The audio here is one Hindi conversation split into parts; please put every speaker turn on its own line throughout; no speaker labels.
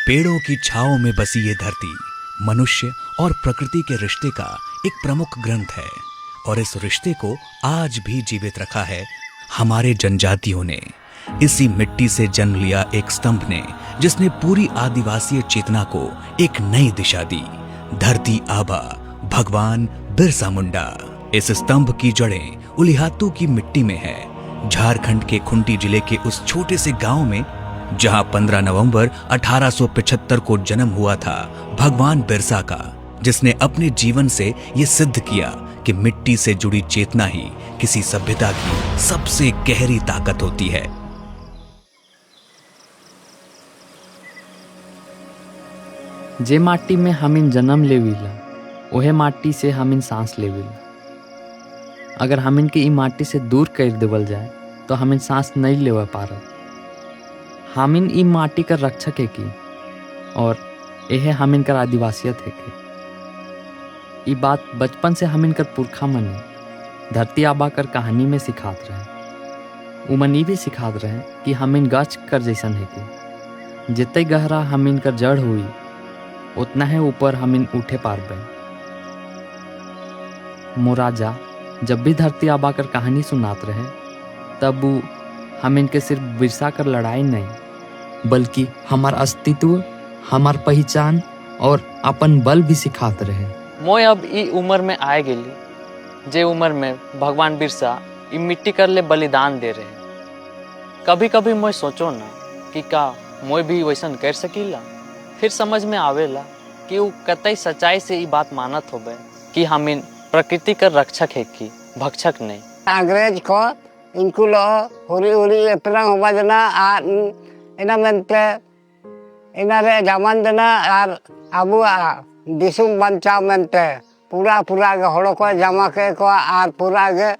पेड़ों की छांव में बसी ये धरती मनुष्य और प्रकृति के रिश्ते का एक प्रमुख ग्रंथ है और इस रिश्ते को आज भी जीवित रखा है हमारे जनजातियों ने। इसी मिट्टी से जन्म लिया एक स्तंभ ने जिसने पूरी आदिवासी चेतना को एक नई दिशा दी। धरती आबा भगवान बिरसा मुंडा। इस स्तंभ की जड़ें उलिहातू की मिट्टी में है, झारखंड के खूंटी जिले के उस छोटे से गांव में जहां 15 नवंबर 1875 को जन्म हुआ था भगवान बिरसा का, जिसने अपने जीवन से ये सिद्ध किया कि मिट्टी से जुड़ी चेतना ही किसी सभ्यता की सबसे गहरी ताकत होती है।
जे माटी में हमिन जन्म लेविला ओहे माटी से हमिन सांस लेविला। अगर हमिन के ई माटी से दूर कर देवल जाए तो हमिन सांस नहीं लेवा पारत। हमिन ई माटी का रक्षक है की और यह हमिन कर आदिवासियत है की। ई बात बचपन से हमिन कर पुरखा मने धरती आबा कर कहानी में सिखात रहे। उमन ई भी सिखात रहे कि हमिन गच कर जैसन है कि जितने गहरा हमिन कर जड़ हुई उतना है ऊपर हमिन उठे पारबे। मोराजा जब भी धरती आबा कर कहानी सुनात रहे तब वो हमिन के सिर्फ बिरसा कर लड़ाई नहीं बल्कि हमार अस्तित्व, हमार पहचान और अपन बल भी सिखात रहे।
मोय अब ई उम्र में आए गेली जे उम्र में भगवान बिरसा ई मिट्टी कर ले बलिदान दे रहे। कभी कभी मोय सोचो ना कि का मोय भी वैसन कर सकीला। फिर समझ में आवेला कि वो कतई सच्चाई से ये बात मानत होबे कि हमिन प्रकृति का रक्षक है कि भक्षक नहीं।
अंग्रेज को इनको लो हुरी हुरी इतना होगा जना आर इना मेंते इना रे जमान देना आर अबू दिसुम बंचाव मेंते पूरा पूरा के हड़ो को जमा के को आर पूरा के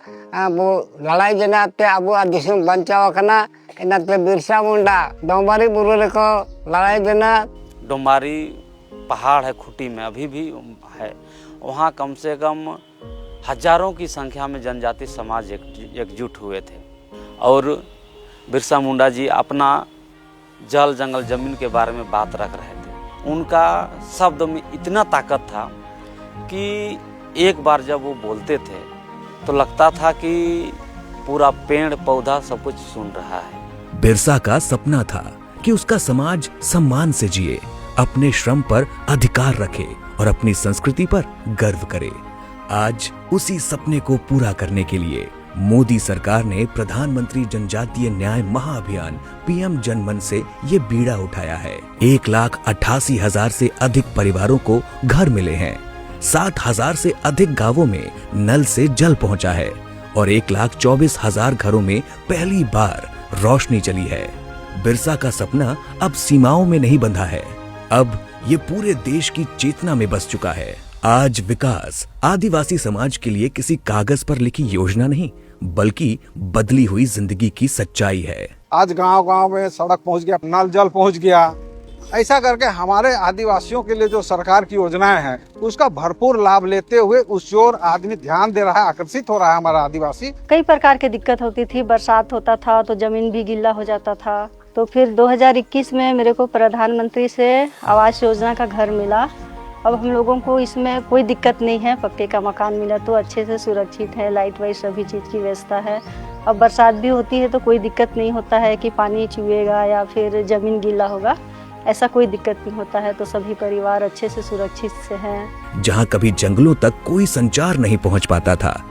वो लड़ाई जना ते अबू दिसुम बंचाव करना इना ते बिरसा मुंडा डोंबारी बुरु रे को लड़ाई देना।
डोंबारी पहाड़ है खूंटी में अभी भी है, वहाँ कम से कम हजारों की संख्या में जनजाति समाज एकजुट हुए थे और बिरसा मुंडा जी अपना जल जंगल जमीन के बारे में बात रख रहे थे। उनका शब्द में इतना ताकत था कि एक बार जब वो बोलते थे तो लगता था कि पूरा पेड़ पौधा सब कुछ सुन रहा है।
बिरसा का सपना था कि उसका समाज सम्मान से जिए, अपने श्रम पर अधिकार रखे और अपनी संस्कृति पर गर्व करे। आज उसी सपने को पूरा करने के लिए मोदी सरकार ने प्रधानमंत्री जनजातीय न्याय महाअभियान पीएम जनमन से ये बीड़ा उठाया है। 1,88,000 से अधिक परिवारों को घर मिले हैं, 7,000 से अधिक गांवों में नल से जल पहुंचा है और 1,24,000 घरों में पहली बार रोशनी चली है। बिरसा का सपना अब सीमाओं में नहीं बंधा है, अब ये पूरे देश की चेतना में बस चुका है। आज विकास आदिवासी समाज के लिए किसी कागज पर लिखी योजना नहीं बल्कि बदली हुई जिंदगी की सच्चाई है।
आज गांव-गांव में सड़क पहुंच गया, नल जल पहुंच गया। ऐसा करके हमारे आदिवासियों के लिए जो सरकार की योजनाएं हैं उसका भरपूर लाभ लेते हुए उस ओर आदमी ध्यान दे रहा है, आकर्षित हो रहा है हमारा आदिवासी।
कई प्रकार की दिक्कत होती थी, बरसात होता था तो जमीन भी गीला हो जाता था। तो फिर 2021 में मेरे को प्रधानमंत्री से आवास योजना का घर मिला। अब हम लोगों को इसमें कोई दिक्कत नहीं है, पक्के का मकान मिला तो अच्छे से सुरक्षित है, लाइट वाइट सभी चीज़ की व्यवस्था है। अब बरसात भी होती है तो कोई दिक्कत नहीं होता है कि पानी चुएगा या फिर ज़मीन गीला होगा, ऐसा कोई दिक्कत नहीं होता है। तो सभी परिवार अच्छे से सुरक्षित से हैं।
जहां कभी जंगलों तक कोई संचार नहीं पहुंच पाता था,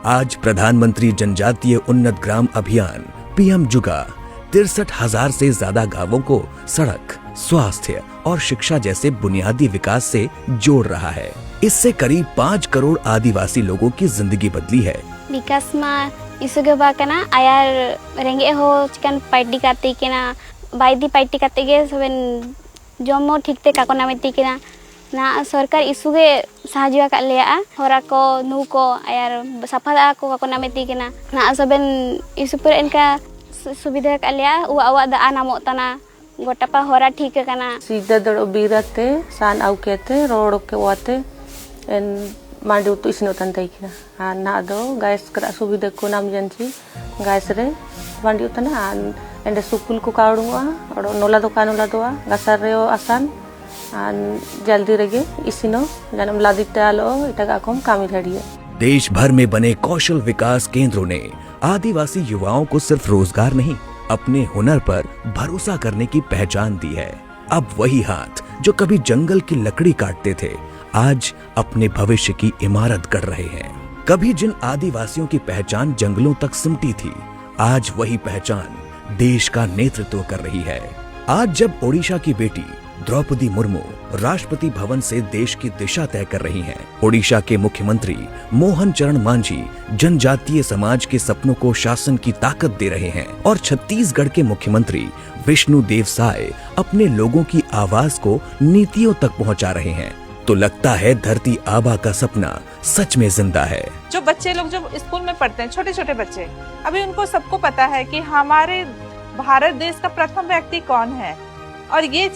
आज प्रधानमंत्री जनजातीय उन्नत ग्राम अभियान पीएम जुगा 63,000 से ज्यादा गांवों को सड़क, स्वास्थ्य और शिक्षा जैसे बुनियादी विकास से जोड़ रहा है। इससे करीब 5 करोड़ आदिवासी लोगों की जिंदगी बदली है।
विकास में इसुगे बाकना आयार रेंगे हो चिकन पार्टी काती केना बाइदी पार्टी काते गे सबन जमो ठीकते काकोना मेती केना ना सरकार इसुगे साहाଯ୍य का लेया होरा को नु को आयार सफा को काकोना मेती केना ना सबन इसुपर इनका सुविधा का लिया वो आवा दा नामो तना गोटापा होरा ठीक है कना
सीधा दड़ो बीरते सान आउ केते रोड के वाते एन मांडू तो इसनो तन तैखना आ ना दो गैस करा सुविधा को नाम जनची गैस रे मांडू तना ende sukul ko kaurunga odo nola doa gasarreo asan an jaldi rege isino janam ladita alo itaga kom kami dhadiya।
देश भर में बने कौशल विकास केंद्रों ने आदिवासी युवाओं को सिर्फ रोजगार नहीं, अपने हुनर पर भरोसा करने की पहचान दी है। अब वही हाथ जो कभी जंगल की लकड़ी काटते थे, आज अपने भविष्य की इमारत गढ़ रहे हैं। कभी जिन आदिवासियों की पहचान जंगलों तक सिमटी थी, आज वही पहचान देश का नेतृत्व कर रही है। आज जब ओडिशा की बेटी द्रौपदी मुर्मू राष्ट्रपति भवन से देश की दिशा तय कर रही हैं, ओडिशा के मुख्यमंत्री मोहन चरण मांझी जनजातीय समाज के सपनों को शासन की ताकत दे रहे हैं और छत्तीसगढ़ के मुख्यमंत्री विष्णु देव साय अपने लोगों की आवाज को नीतियों तक पहुंचा रहे हैं, तो लगता है धरती आबा का सपना सच में जिंदा है।
जो बच्चे लोग जो स्कूल में पढ़ते हैं, छोटे छोटे बच्चे, अभी उनको सबको पता है कि हमारे भारत देश का प्रथम व्यक्ति कौन है, और ये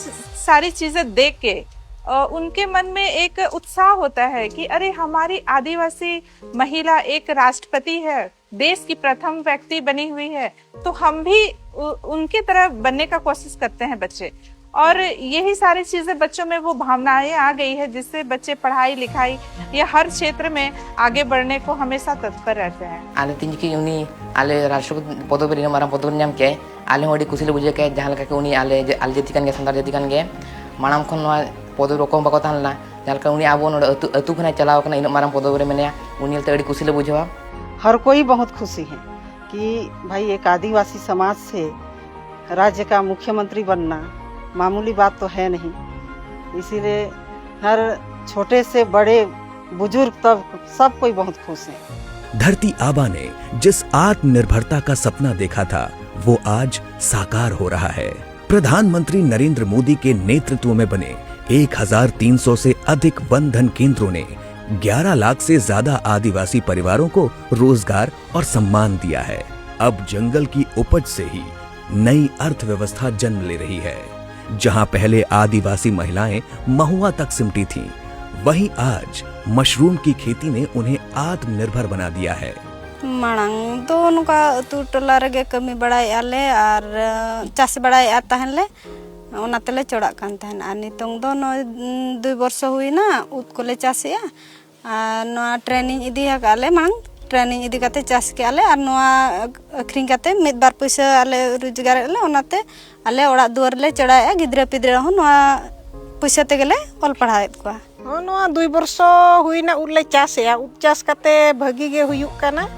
सारी चीजें देख के उनके मन में एक उत्साह होता है कि अरे हमारी आदिवासी महिला एक राष्ट्रपति है, देश की प्रथम व्यक्ति बनी हुई है, तो हम भी उनके तरह बनने का कोशिश करते हैं बच्चे। और यही सारी चीजें बच्चों में वो भावनाएं आ गई है जिससे बच्चे पढ़ाई लिखाई या हर क्षेत्र में आगे बढ़ने को हमेशा तत्पर रहते हैं।
आले तीन की उनी आले राष्ट्रपति पदवी मारा पदवी नाम के आले होड़ी कुछ बुझे के जहाँ लगा के उनी आले जाति कान के संतान जाति कान के मानम खन पदवी रकम बाको तानला जहाँ का उनी आबो नोड अतु खना चलाओ कना इन मारा पदवी मेने उनी ते अड़ी कुछ बुझवा।
हर कोई बहुत खुशी है कि भाई एक आदिवासी समाज से राज्य का मुख्यमंत्री बनना मामूली बात तो है नहीं, इसीलिए हर छोटे से बड़े बुजुर्ग तक सब कोई बहुत खुश है।
धरती आबा ने जिस आत्मनिर्भरता का सपना देखा था, वो आज साकार हो रहा है। प्रधानमंत्री नरेंद्र मोदी के नेतृत्व में बने 1300 से अधिक वन धन केंद्रों ने 11 लाख से ज्यादा आदिवासी परिवारों को रोजगार और सम्मान दिया है। अब जंगल की उपज से ही नई अर्थव्यवस्था जन्म ले रही है। जहां पहले आदिवासी महिलाएं महुआ तक सिमटी थीं, वहीं आज मशरूम की खेती ने उन्हें आत्मनिर्भर बना दिया है।
मांग तो उनका अतु टोला रगे कमी बड़ाई आले और चाष बड़ाई आता है ले उनातेले चोड़ा कान तहन आ नितोंग दो 2 वर्ष हुई ना उत कोले चासिया आ ट्रेनिंग इदी हकाले मांग ट्रेनिंग इदी काते चाष के आले और नोआ अखरिंग काते मिद बार पैसा आले रोजगार आले उनाते आले ओड़ा दुआर ले चढ़ाया गिद्रा पिद्रा हो नोआ पैसा तेगेले ऑल पढ़ाएत को
हो नोआ 2 वर्ष हुई ना उले चासिया उत चाष काते भागी गे हुयुक काना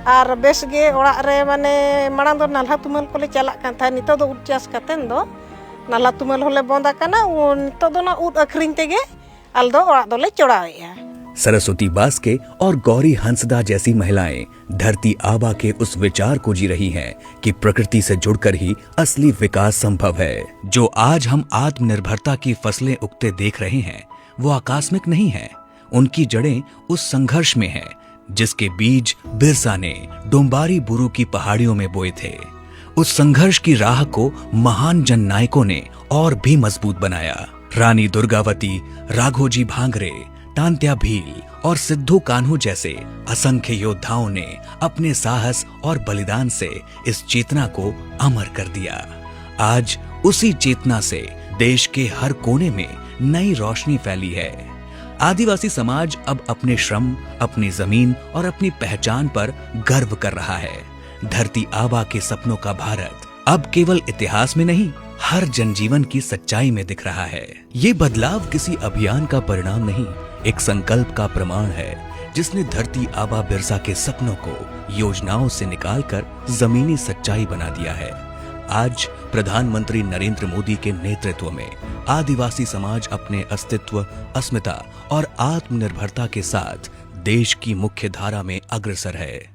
और बेस गे ओड़ा रे माने मांग दो नाल्हा तुमल कोले चला कान था नितो दो उत चाष कातेन दो नाला तुमल होले बोंदा काना नितो दो ना उत अखरिंग तेगे आल दो ओड़ा दोले चढ़ाया।
सरस्वती बास्के और गौरी हंसदा जैसी महिलाएं धरती आबा के उस विचार को जी रही हैं कि प्रकृति से जुड़कर ही असली विकास संभव है। जो आज हम आत्मनिर्भरता की फसलें उगते देख रहे हैं, वो आकस्मिक नहीं है। उनकी जड़ें उस संघर्ष में हैं, जिसके बीज बिरसा ने डोंबारी बुरू की पहाड़ियों में बोए थे। उस संघर्ष की राह को महान जननायकों ने और भी मजबूत बनाया। रानी दुर्गावती, राघोजी भांगरे, तांत्या भील और सिद्धू कान्हू जैसे असंख्य योद्धाओं ने अपने साहस और बलिदान से इस चेतना को अमर कर दिया। आज उसी चेतना से देश के हर कोने में नई रोशनी फैली है। आदिवासी समाज अब अपने श्रम, अपनी जमीन और अपनी पहचान पर गर्व कर रहा है। धरती आबा के सपनों का भारत अब केवल इतिहास में नहीं, हर जनजीवन की सच्चाई में दिख रहा है। ये बदलाव किसी अभियान का परिणाम नहीं, एक संकल्प का प्रमाण है, जिसने धरती आबा बिरसा के सपनों को योजनाओं से निकालकर जमीनी सच्चाई बना दिया है। आज प्रधानमंत्री नरेंद्र मोदी के नेतृत्व में आदिवासी समाज अपने अस्तित्व, अस्मिता और आत्मनिर्भरता के साथ देश की मुख्य धारा में अग्रसर है।